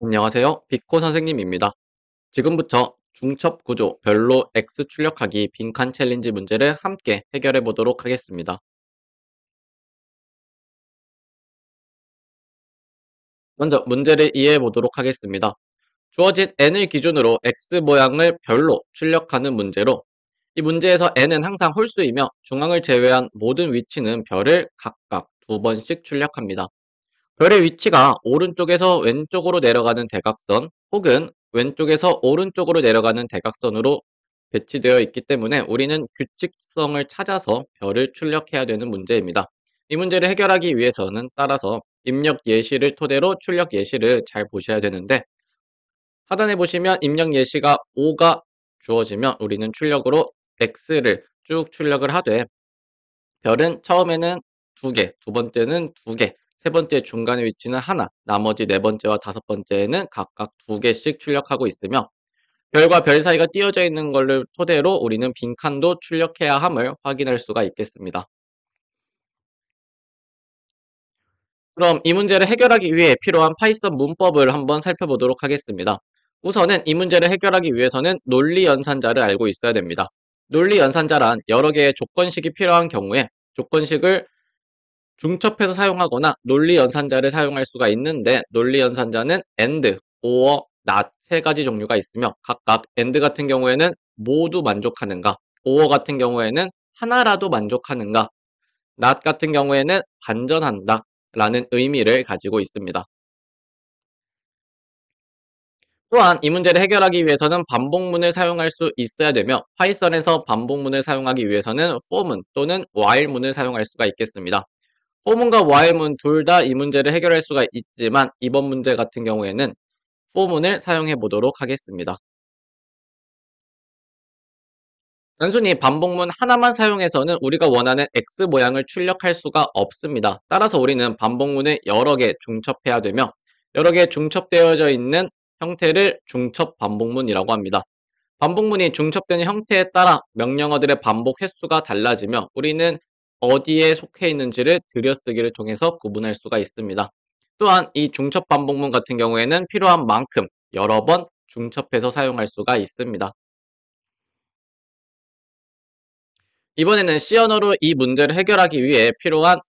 안녕하세요. 비코 선생님입니다. 지금부터 중첩 구조 별로 X 출력하기 빈칸 챌린지 문제를 함께 해결해 보도록 하겠습니다. 먼저 문제를 이해해 보도록 하겠습니다. 주어진 n을 기준으로 X 모양을 별로 출력하는 문제로 이 문제에서 n은 항상 홀수이며 중앙을 제외한 모든 위치는 별을 각각 두 번씩 출력합니다. 별의 위치가 오른쪽에서 왼쪽으로 내려가는 대각선 혹은 왼쪽에서 오른쪽으로 내려가는 대각선으로 배치되어 있기 때문에 우리는 규칙성을 찾아서 별을 출력해야 되는 문제입니다. 이 문제를 해결하기 위해서는 따라서 입력 예시를 토대로 출력 예시를 잘 보셔야 되는데, 하단에 보시면 입력 예시가 5가 주어지면 우리는 출력으로 X를 쭉 출력을 하되, 별은 처음에는 2개, 두 번째는 2개, 세 번째 중간의 위치는 하나, 나머지 네 번째와 다섯 번째는 각각 2개씩 출력하고 있으며, 별과 별 사이가 띄어져 있는 것을 토대로 우리는 빈칸도 출력해야 함을 확인할 수가 있겠습니다. 그럼 이 문제를 해결하기 위해 필요한 파이썬 문법을 한번 살펴보도록 하겠습니다. 우선은 이 문제를 해결하기 위해서는 논리 연산자를 알고 있어야 됩니다. 논리 연산자란 여러 개의 조건식이 필요한 경우에 조건식을 중첩해서 사용하거나 논리 연산자를 사용할 수가 있는데, 논리 연산자는 AND, OR, NOT 세 가지 종류가 있으며 각각 AND 같은 경우에는 모두 만족하는가, OR 같은 경우에는 하나라도 만족하는가, NOT 같은 경우에는 반전한다 라는 의미를 가지고 있습니다. 또한 이 문제를 해결하기 위해서는 반복문을 사용할 수 있어야 되며, 파이썬에서 반복문을 사용하기 위해서는 for문 또는 while문을 사용할 수가 있겠습니다. 포문과 while문 둘 다 이 문제를 해결할 수가 있지만, 이번 문제 같은 경우에는 for문을 사용해 보도록 하겠습니다. 단순히 반복문 하나만 사용해서는 우리가 원하는 X 모양을 출력할 수가 없습니다. 따라서 우리는 반복문을 여러 개 중첩해야 되며, 여러 개 중첩되어져 있는 형태를 중첩 반복문이라고 합니다. 반복문이 중첩되는 형태에 따라 명령어들의 반복 횟수가 달라지며 우리는 어디에 속해 있는지를 들여쓰기를 통해서 구분할 수가 있습니다. 또한 이 중첩 반복문 같은 경우에는 필요한 만큼 여러 번 중첩해서 사용할 수가 있습니다. 이번에는 C 언어로 이 문제를 해결하기 위해 필요한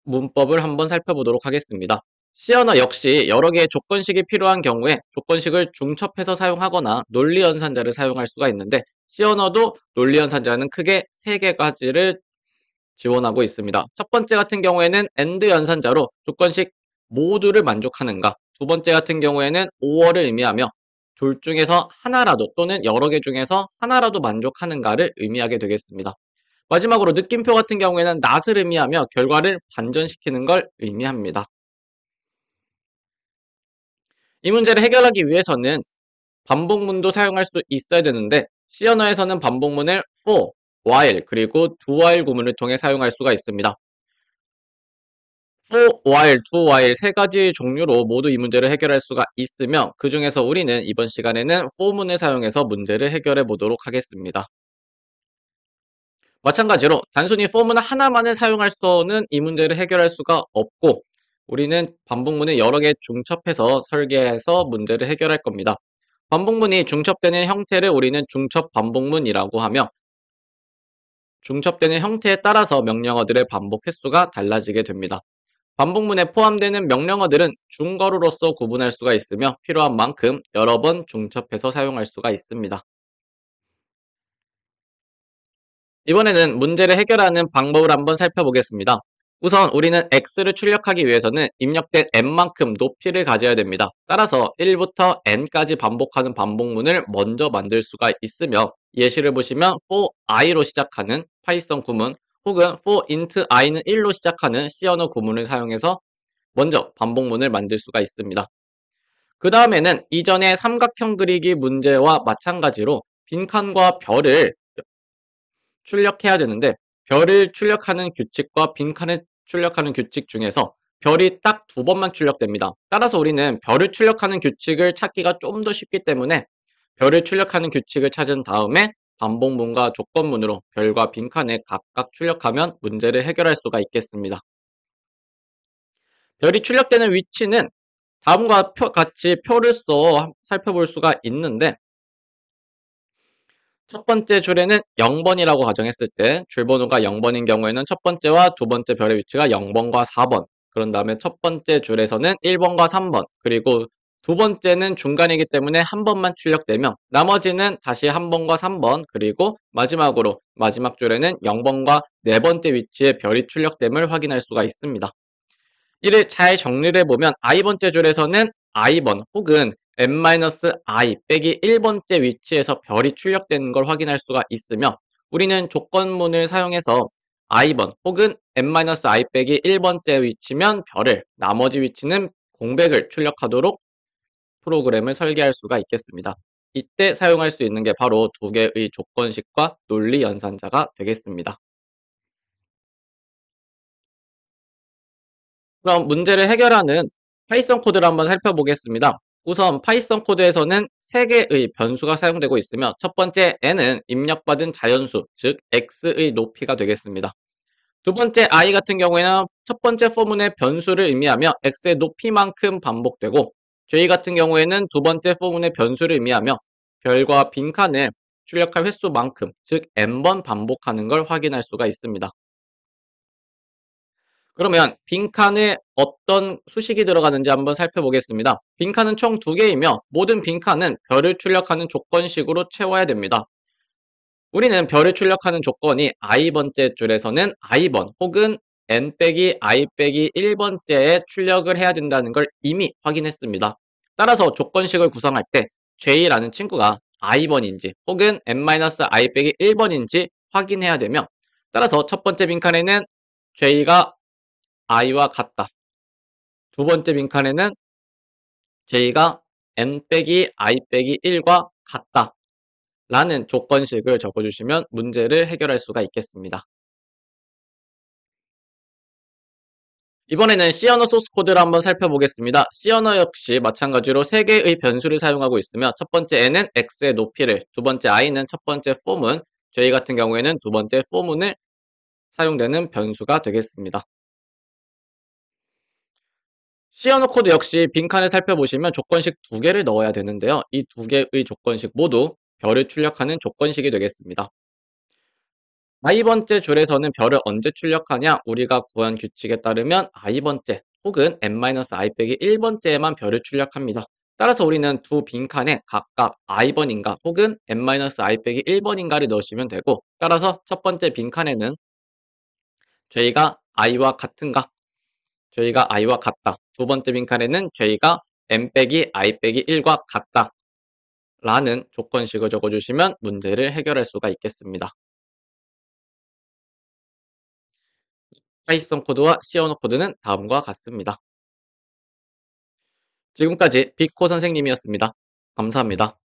문법을 한번 살펴보도록 하겠습니다. C 언어 역시 여러 개의 조건식이 필요한 경우에 조건식을 중첩해서 사용하거나 논리 연산자를 사용할 수가 있는데, C 언어도 논리 연산자는 크게 세 가지를 지원하고 있습니다. 첫 번째 같은 경우에는 AND 연산자로 조건식 모두를 만족하는가, 두 번째 같은 경우에는 OR을 의미하며 둘 중에서 하나라도 또는 여러 개 중에서 하나라도 만족하는가를 의미하게 되겠습니다. 마지막으로 느낌표 같은 경우에는 not을 의미하며 결과를 반전시키는 걸 의미합니다. 이 문제를 해결하기 위해서는 반복문도 사용할 수 있어야 되는데, C 언어에서는 반복문을 for, while, 그리고 do while 구문을 통해 사용할 수가 있습니다. for, while, do while 세 가지 종류로 모두 이 문제를 해결할 수가 있으며, 그 중에서 우리는 이번 시간에는 for문을 사용해서 문제를 해결해 보도록 하겠습니다. 마찬가지로 단순히 for문 하나만을 사용할 수는 이 문제를 해결할 수가 없고, 우리는 반복문을 여러 개 중첩해서 설계해서 문제를 해결할 겁니다. 반복문이 중첩되는 형태를 우리는 중첩 반복문이라고 하며, 중첩되는 형태에 따라서 명령어들의 반복 횟수가 달라지게 됩니다. 반복문에 포함되는 명령어들은 중거루로서 구분할 수가 있으며 필요한 만큼 여러 번 중첩해서 사용할 수가 있습니다. 이번에는 문제를 해결하는 방법을 한번 살펴보겠습니다. 우선 우리는 x를 출력하기 위해서는 입력된 n만큼 높이를 가져야 됩니다. 따라서 1부터 n까지 반복하는 반복문을 먼저 만들 수가 있으며, 예시를 보시면 for i로 시작하는 파이썬 구문 혹은 for int i는 1로 시작하는 C 언어 구문을 사용해서 먼저 반복문을 만들 수가 있습니다. 그 다음에는 이전의 삼각형 그리기 문제와 마찬가지로 빈칸과 별을 출력해야 되는데, 별을 출력하는 규칙과 빈칸을 출력하는 규칙 중에서 별이 딱 두 번만 출력됩니다. 따라서 우리는 별을 출력하는 규칙을 찾기가 좀 더 쉽기 때문에 별을 출력하는 규칙을 찾은 다음에 반복문과 조건문으로 별과 빈칸을 각각 출력하면 문제를 해결할 수가 있겠습니다. 별이 출력되는 위치는 다음과 같이 표를 써 살펴볼 수가 있는데, 첫 번째 줄에는 0번이라고 가정했을 때 줄번호가 0번인 경우에는 첫 번째와 두 번째 별의 위치가 0번과 4번, 그런 다음에 첫 번째 줄에서는 1번과 3번, 그리고 두 번째는 중간이기 때문에 한 번만 출력되며 나머지는 다시 한 번과 3번, 그리고 마지막으로 마지막 줄에는 0번과 네 번째 위치에 별이 출력됨을 확인할 수가 있습니다. 이를 잘 정리를 해보면 i번째 줄에서는 i번 혹은 n-i 빼기 1번째 위치에서 별이 출력되는 걸 확인할 수가 있으며, 우리는 조건문을 사용해서 i번 혹은 n-i 빼기 1번째 위치면 별을, 나머지 위치는 공백을 출력하도록 프로그램을 설계할 수가 있겠습니다. 이때 사용할 수 있는 게 바로 두 개의 조건식과 논리 연산자가 되겠습니다. 그럼 문제를 해결하는 파이썬 코드를 한번 살펴보겠습니다. 우선 파이썬 코드에서는 3개의 변수가 사용되고 있으며 첫 번째 n은 입력받은 자연수, 즉 x의 높이가 되겠습니다. 두 번째 i 같은 경우에는 첫 번째 포문의 변수를 의미하며 x의 높이만큼 반복되고, j 같은 경우에는 두 번째 포문의 변수를 의미하며 별과 빈칸을 출력할 횟수만큼, 즉 n번 반복하는 걸 확인할 수가 있습니다. 그러면 빈칸에 어떤 수식이 들어가는지 한번 살펴보겠습니다. 빈칸은 총 2개이며 모든 빈칸은 별을 출력하는 조건식으로 채워야 됩니다. 우리는 별을 출력하는 조건이 i번째 줄에서는 i번 혹은 n-i-1번째에 출력을 해야 된다는 걸 이미 확인했습니다. 따라서 조건식을 구성할 때 j라는 친구가 i번인지 혹은 n-i-1번인지 확인해야 되며, 따라서 첫 번째 빈칸에는 j가 i와 같다, 두 번째 빈칸에는 j가 n-i-1과 같다 라는 조건식을 적어주시면 문제를 해결할 수가 있겠습니다. 이번에는 C 언어 소스 코드를 한번 살펴보겠습니다. C 언어 역시 마찬가지로 3개의 변수를 사용하고 있으며 첫 번째 n은 x의 높이를, 두 번째 i는 첫 번째 포문, j 같은 경우에는 두 번째 포문을 사용되는 변수가 되겠습니다. C 언어 코드 역시 빈칸을 살펴보시면 조건식 2개를 넣어야 되는데요. 이 2개의 조건식 모두 별을 출력하는 조건식이 되겠습니다. i번째 줄에서는 별을 언제 출력하냐? 우리가 구한 규칙에 따르면 i번째 혹은 n-i-1번째에만 별을 출력합니다. 따라서 우리는 두 빈칸에 각각 i번인가 혹은 n-i-1번인가를 넣으시면 되고, 따라서 첫 번째 빈칸에는 j가 i와 같은가? j가 i와 같다. 두 번째 빈칸에는 j가 n-i-1과 같다 라는 조건식을 적어주시면 문제를 해결할 수가 있겠습니다. 파이썬 코드와 C 언어 코드는 다음과 같습니다. 지금까지 빅코 선생님이었습니다. 감사합니다.